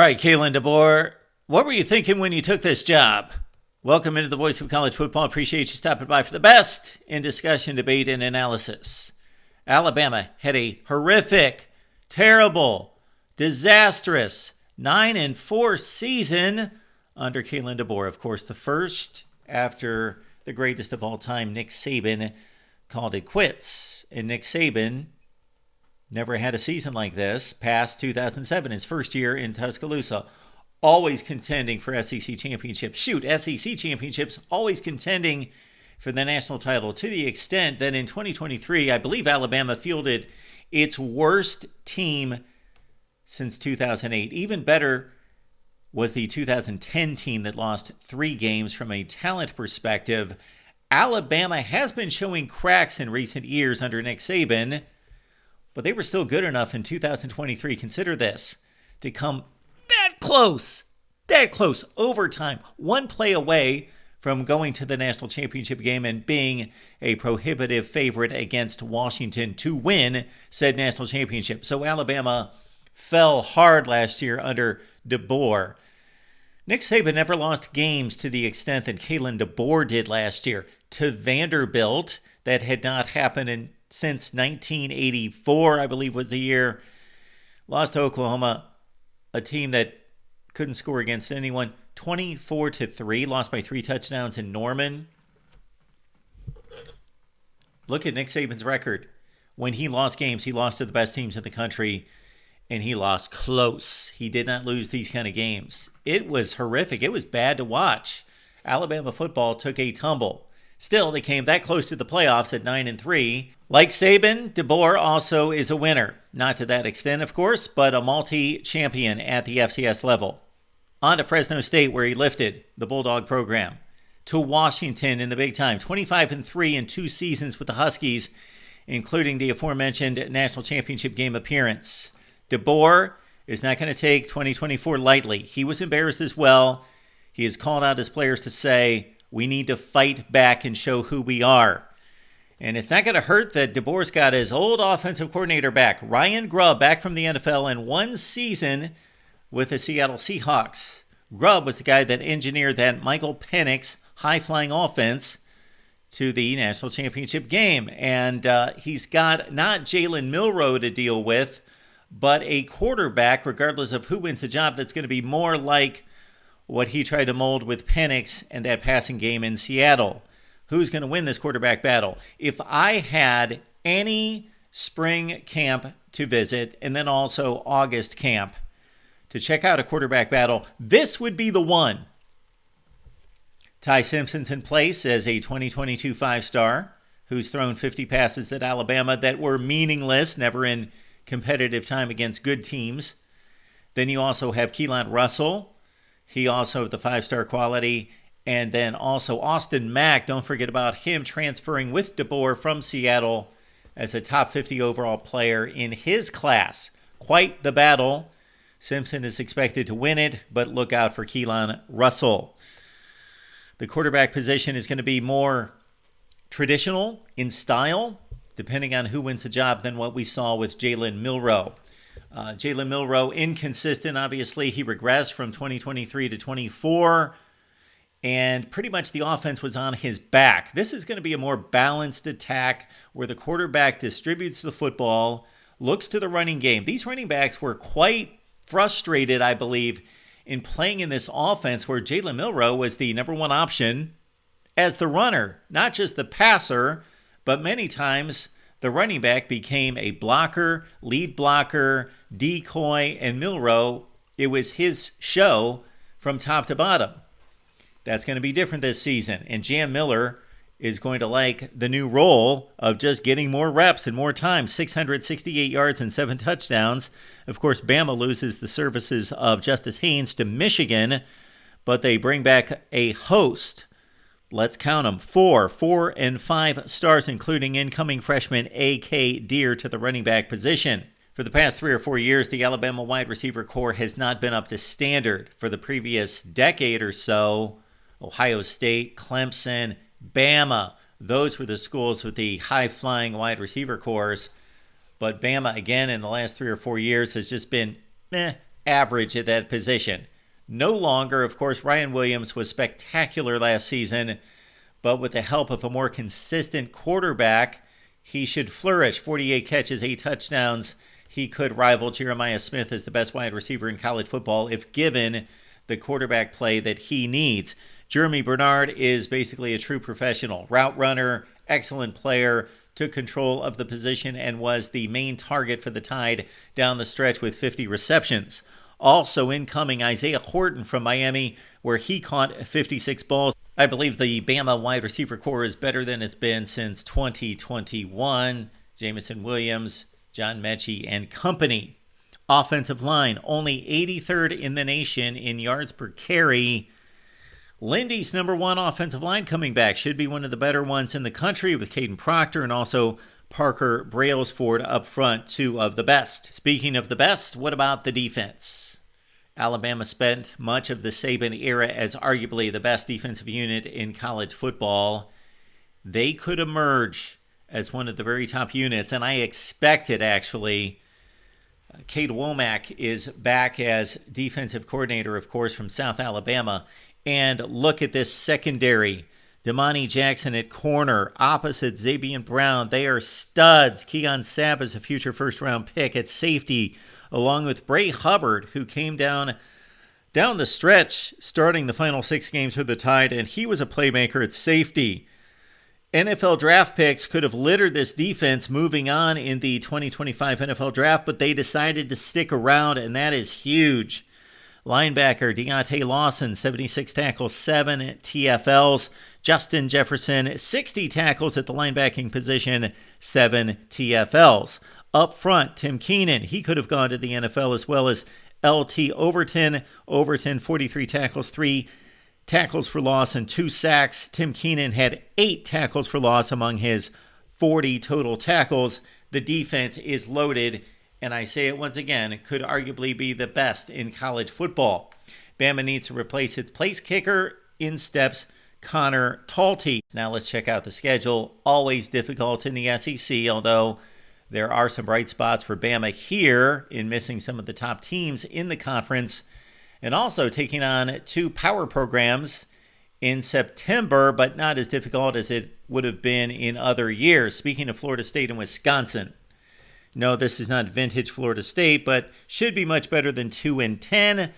right, Kalen DeBoer, what were you thinking when you took this job? Welcome into the Voice of College Football. Appreciate you stopping by for the best in discussion, debate, and analysis. Alabama had a horrific, terrible, disastrous 9-4 season under Kalen DeBoer. Of course, the first after the greatest of all time, Nick Saban, called it quits. And Nick Saban never had a season like this past 2007, his first year in Tuscaloosa. Always contending for SEC championships. SEC championships, always contending for the national title, to the extent that in 2023, I believe Alabama fielded its worst team since 2008. Even better was the 2010 team that lost 3 games. From a talent perspective, Alabama has been showing cracks in recent years under Nick Saban, but they were still good enough in 2023. Consider this, to come that close, overtime, one play away from going to the national championship game and being a prohibitive favorite against Washington to win said national championship. So Alabama fell hard last year under DeBoer. Nick Saban never lost games to the extent that Kalen DeBoer did last year to Vanderbilt. That had not happened since 1984, I believe was the year. Lost to Oklahoma, a team that couldn't score against anyone. 24-3, lost by 3 touchdowns in Norman. Look at Nick Saban's record. When he lost games, he lost to the best teams in the country, and he lost close. He did not lose these kind of games. It was horrific. It was bad to watch. Alabama football took a tumble. Still, they came that close to the playoffs at 9-3. Like Saban, DeBoer also is a winner. Not to that extent, of course, but a multi-champion at the FCS level. On to Fresno State, where he lifted the Bulldog program. To Washington in the big time. 25-3 in 2 seasons with the Huskies, including the aforementioned national championship game appearance. DeBoer is not going to take 2024 lightly. He was embarrassed as well. He has called out his players to say, we need to fight back and show who we are. And it's not going to hurt that DeBoer's got his old offensive coordinator back, Ryan Grubb, back from the NFL in 1 season with the Seattle Seahawks. Grubb was the guy that engineered that Michael Penix high-flying offense to the national championship game. And he's got not Jalen Milroe to deal with, but a quarterback, regardless of who wins the job, that's going to be more like what he tried to mold with Penix and that passing game in Seattle. Who's going to win this quarterback battle? If I had any spring camp to visit and then also August camp to check out a quarterback battle, this would be the one. Ty Simpson's in place as a 2022 5-star who's thrown 50 passes at Alabama that were meaningless, never in competitive time against good teams. Then you also have Keelan Russell. He also the 5-star quality. And then also Austin Mack. Don't forget about him transferring with DeBoer from Seattle as a top 50 overall player in his class. Quite the battle. Simpson is expected to win it, but look out for Keelan Russell. The quarterback position is going to be more traditional in style, depending on who wins the job, than what we saw with Jalen Milroe. Jalen Milroe, inconsistent, obviously. He regressed from 2023 to 24, and pretty much the offense was on his back. This is going to be a more balanced attack where the quarterback distributes the football, looks to the running game. These running backs were quite frustrated, I believe, in playing in this offense where Jalen Milroe was the number 1 option as the runner, not just the passer, but many times the running back became a blocker, lead blocker, decoy, and Milroe, it was his show from top to bottom. That's going to be different this season, and Jam Miller is going to like the new role of just getting more reps and more time. 668 yards and 7 touchdowns. Of course, Bama loses the services of Justice Haynes to Michigan, but they bring back a host. Let's count them. 4 and 5 stars, including incoming freshman A.K. Deer to the running back position. For the past 3 or 4 years, the Alabama wide receiver core has not been up to standard. For the previous decade or so, Ohio State, Clemson, Bama, those were the schools with the high-flying wide receiver cores. But Bama, again, in the last 3 or 4 years has just been average at that position. No longer, of course, Ryan Williams was spectacular last season, but with the help of a more consistent quarterback, he should flourish. 48 catches, 8 touchdowns. He could rival Jeremiah Smith as the best wide receiver in college football if given the quarterback play that he needs. Jeremy Bernard is basically a true professional. Route runner, excellent player, took control of the position and was the main target for the Tide down the stretch with 50 receptions. Also incoming, Isaiah Horton from Miami, where he caught 56 balls. I believe the Bama wide receiver core is better than it's been since 2021. Jamison Williams, John Mechie, and company. Offensive line, only 83rd in the nation in yards per carry. Lindy's number 1 offensive line coming back. Should be one of the better ones in the country with Caden Proctor and also Parker Brailsford up front, 2 of the best. Speaking of the best, what about the defense? Alabama spent much of the Saban era as arguably the best defensive unit in college football. They could emerge as one of the very top units, and I expect it actually. Cade Womack is back as defensive coordinator, of course, from South Alabama. And look at this secondary. Damani Jackson at corner, opposite Zabian Brown. They are studs. Keon Sabb is a future first-round pick at safety, along with Bray Hubbard, who came down the stretch, starting the final 6 games for the Tide, and he was a playmaker at safety. NFL draft picks could have littered this defense moving on in the 2025 NFL draft, but they decided to stick around, and that is huge. Linebacker Deontay Lawson, 76 tackles, 7 TFLs. Justin Jefferson, 60 tackles at the linebacking position, 7 TFLs. Up front, Tim Keenan, he could have gone to the NFL, as well as LT Overton. Overton, 43 tackles, 3 tackles for loss, and 2 sacks. Tim Keenan had 8 tackles for loss among his 40 total tackles. The defense is loaded, and I say it once again, it could arguably be the best in college football. Bama needs to replace its place kicker. In steps Connor Talty. Now let's check out the schedule. Always difficult in the SEC, although there are some bright spots for Bama here in missing some of the top teams in the conference, and also taking on 2 power programs in September, but not as difficult as it would have been in other years. Speaking of Florida State and Wisconsin, no, this is not vintage Florida State, but should be much better than 2-10.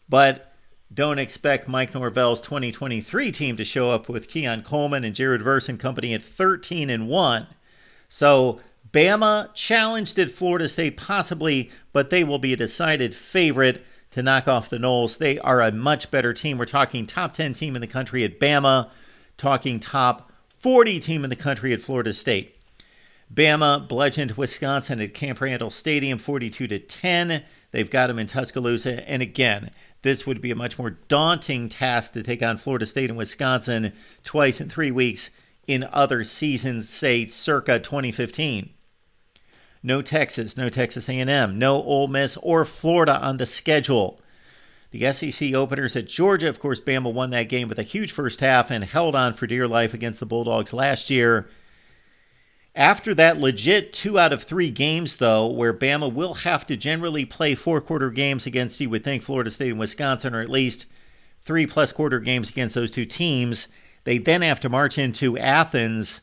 But don't expect Mike Norvell's 2023 team to show up with Keon Coleman and Jared Verse and company at 13-1. So Bama challenged at Florida State possibly, but they will be a decided favorite to knock off the Noles. They are a much better team. We're talking top 10 team in the country at Bama, talking top 40 team in the country at Florida State. Bama bludgeoned Wisconsin at Camp Randall Stadium 42-10. They've got them in Tuscaloosa. And again, this would be a much more daunting task to take on Florida State and Wisconsin twice in 3 weeks in other seasons, say circa 2015. No Texas A&M, no Ole Miss or Florida on the schedule. The SEC openers at Georgia, of course, Bama won that game with a huge first half and held on for dear life against the Bulldogs last year. After that legit 2 out of 3 games, though, where Bama will have to generally play 4-quarter games against, you would think, Florida State and Wisconsin, or at least 3+ quarter games against those 2 teams. They then have to march into Athens,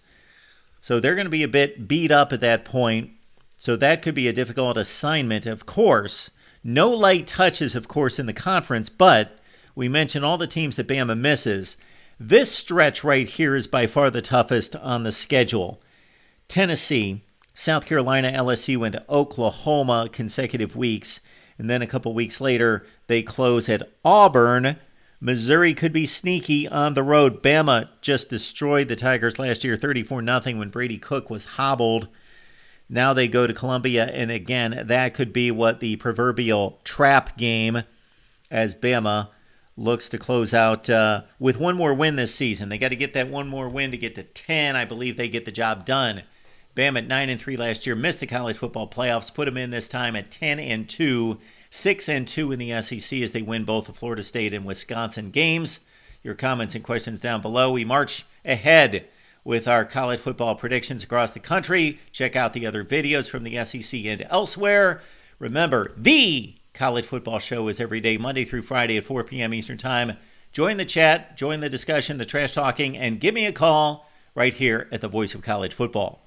so they're going to be a bit beat up at that point. So that could be a difficult assignment, of course. No light touches, of course, in the conference, but we mentioned all the teams that Bama misses. This stretch right here is by far the toughest on the schedule. Tennessee, South Carolina, LSU, and Oklahoma consecutive weeks. And then a couple weeks later, they close at Auburn. Missouri could be sneaky on the road. Bama just destroyed the Tigers last year 34-0 when Brady Cook was hobbled. Now they go to Columbia, and again, that could be what the proverbial trap game as Bama looks to close out with one more win this season. They got to get that one more win to get to 10. I believe they get the job done. Bama at 9-3 last year, missed the college football playoffs, put them in this time at 10-2, 6-2 in the SEC as they win both the Florida State and Wisconsin games. Your comments and questions down below. We march ahead with our college football predictions across the country. Check out the other videos from the SEC and elsewhere. Remember, the College Football Show is every day, Monday through Friday at 4 p.m. Eastern Time. Join the chat, join the discussion, the trash talking, and give me a call right here at the Voice of College Football.